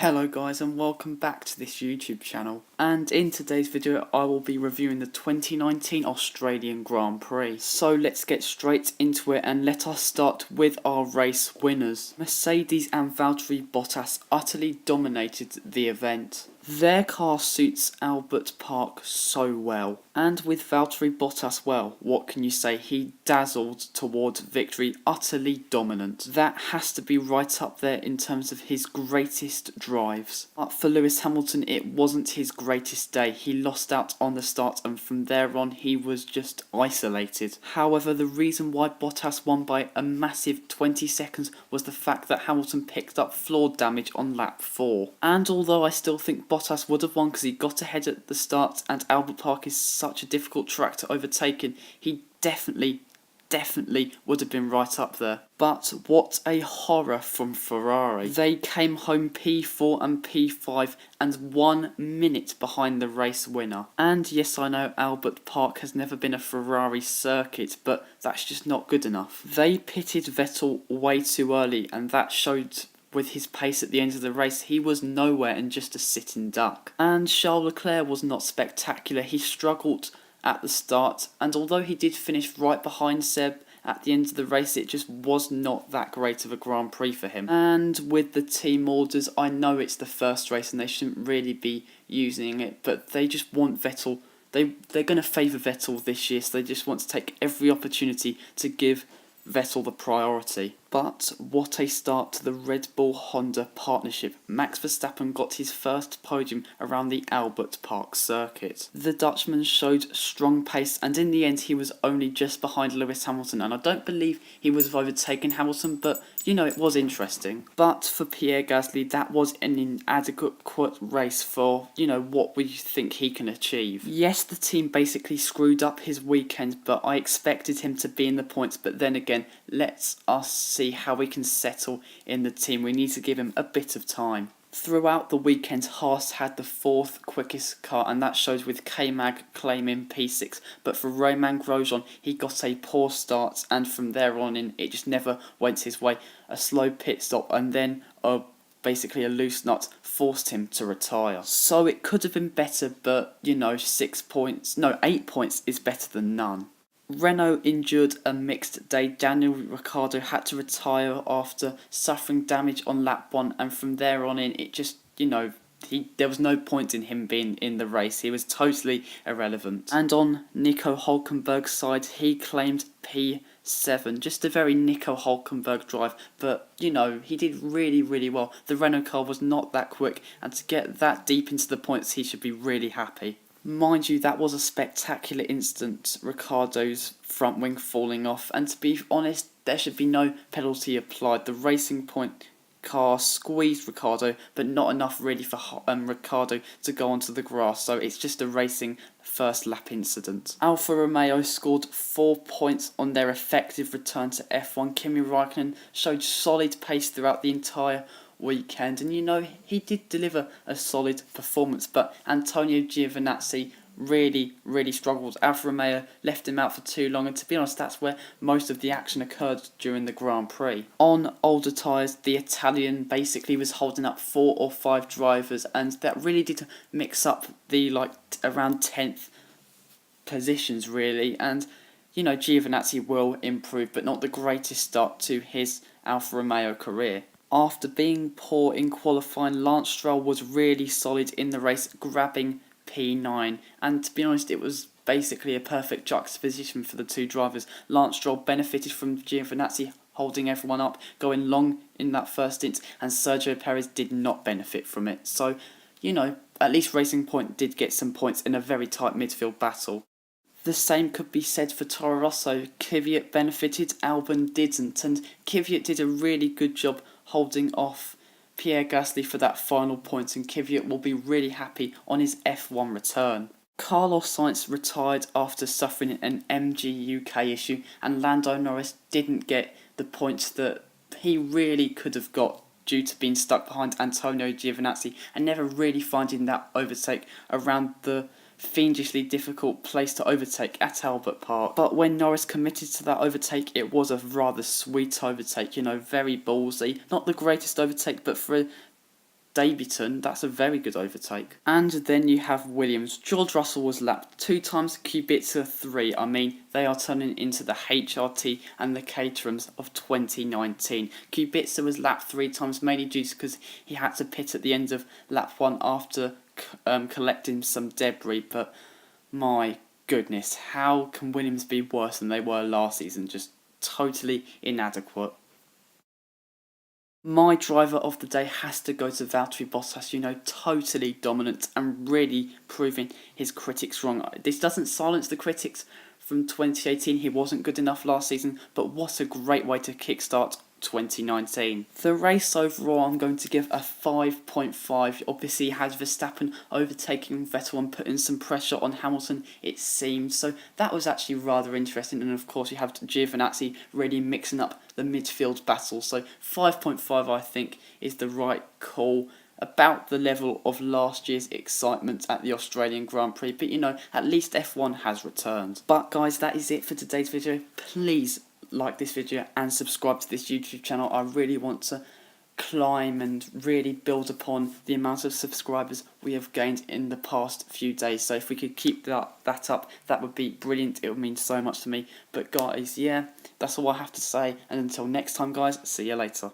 Hello guys and welcome back to this YouTube channel, and in today's video I will be reviewing the 2019 Australian Grand Prix. So let's get straight into it and let us start with our race winners. Mercedes and Valtteri Bottas utterly dominated the event. Their car suits Albert Park so well, and with Valtteri Bottas, well, what can you say, he dazzled towards victory, utterly dominant. That has to be right up there in terms of his greatest drives. But for Lewis Hamilton, it wasn't his greatest day. He lost out on the start and from there on he was just isolated. However, the reason why Bottas won by a massive 20 seconds was the fact that Hamilton picked up floor damage on lap 4. And although I still think Bottas would have won because he got ahead at the start and Albert Park is such a difficult track to overtake in, he definitely would have been right up there. But what a horror from Ferrari. They came home P4 and P5 and 1 minute behind the race winner. And yes, I know Albert Park has never been a Ferrari circuit, but that's just not good enough. They pitted Vettel way too early and that showed with his pace at the end of the race. He was nowhere and just a sitting duck. And Charles Leclerc was not spectacular. He struggled at the start, and although he did finish right behind Seb at the end of the race, it just was not that great of a Grand Prix for him. And with the team orders, I know it's the first race and they shouldn't really be using it, but they just want Vettel. They're going to favour Vettel this year, so they just want to take every opportunity to give Vettel the priority. But what a start to the Red Bull-Honda partnership. Max Verstappen got his first podium around the Albert Park circuit. The Dutchman showed strong pace and in the end he was only just behind Lewis Hamilton, and I don't believe he would have overtaken Hamilton, but you know, it was interesting. But for Pierre Gasly, that was an inadequate race for, you know, what we think he can achieve. Yes, the team basically screwed up his weekend, but I expected him to be in the points, but then again, let us see how we can settle in the team. We need to give him a bit of time. Throughout the weekend, Haas had the 4th quickest car, and that shows with K-Mag claiming P6. But for Romain Grosjean, he got a poor start, and from there on in, it just never went his way. A slow pit stop, and then basically a loose nut forced him to retire. So it could have been better, but you know, 8 points is better than none. Renault endured a mixed day. Daniel Ricciardo had to retire after suffering damage on lap 1, and from there on in, it just, you know, there was no point in him being in the race. He was totally irrelevant. And on Nico Hülkenberg's side, he claimed P7. Just a very Nico Hülkenberg drive, but you know, he did really well. The Renault car was not that quick, and to get that deep into the points, he should be really happy. Mind you, that was a spectacular incident, Ricciardo's front wing falling off, and to be honest, there should be no penalty applied. The Racing Point car squeezed Ricciardo, but not enough really for Ricciardo to go onto the grass, so it's just a racing first lap incident. Alfa Romeo scored 4 points on their effective return to F1. Kimi Räikkönen showed solid pace throughout the entire weekend, and you know, he did deliver a solid performance, but Antonio Giovinazzi really struggled. Alfa Romeo left him out for too long, and to be honest, that's where most of the action occurred during the Grand Prix. On older tyres, the Italian basically was holding up 4 or 5 drivers, and that really did mix up the around 10th positions really, and you know, Giovinazzi will improve, but not the greatest start to his Alfa Romeo career. After being poor in qualifying, Lance Stroll was really solid in the race, grabbing P9. And to be honest, it was basically a perfect juxtaposition for the two drivers. Lance Stroll benefited from Giovinazzi holding everyone up, going long in that first stint, and Sergio Perez did not benefit from it. So, you know, at least Racing Point did get some points in a very tight midfield battle. The same could be said for Toro Rosso. Kvyat benefited, Albon didn't, and Kvyat did a really good job holding off Pierre Gasly for that final point, and Kvyat will be really happy on his F1 return. Carlos Sainz retired after suffering an MG UK issue, and Lando Norris didn't get the points that he really could have got due to being stuck behind Antonio Giovinazzi and never really finding that overtake around the fiendishly difficult place to overtake at Albert Park. But when Norris committed to that overtake, it was a rather sweet overtake, you know, very ballsy. Not the greatest overtake, but for Daviton, that's a very good overtake. And then you have Williams. George Russell was lapped 2 times, Kubica 3. I mean, they are turning into the HRT and the Caterhams of 2019. Kubica was lapped 3 times, mainly due to because he had to pit at the end of lap 1 after collecting some debris. But my goodness, how can Williams be worse than they were last season? Just totally inadequate. My driver of the day has to go to Valtteri Bottas, totally dominant and really proving his critics wrong. This doesn't silence the critics from 2018, he wasn't good enough last season, but what a great way to kickstart 2019. The race overall, I'm going to give a 5.5. Obviously, has Verstappen overtaking Vettel and putting some pressure on Hamilton, it seems. So that was actually rather interesting. And of course, you have Giovinazzi really mixing up the midfield battle. So 5.5, I think, is the right call. About the level of last year's excitement at the Australian Grand Prix. But at least F1 has returned. But guys, that is it for today's video. Please like this video and subscribe to this YouTube channel. I really want to climb and really build upon the amount of subscribers we have gained in the past few days. So if we could keep that up, that would be brilliant. It would mean so much to me. But guys, yeah, that's all I have to say. And until next time, guys, see you later.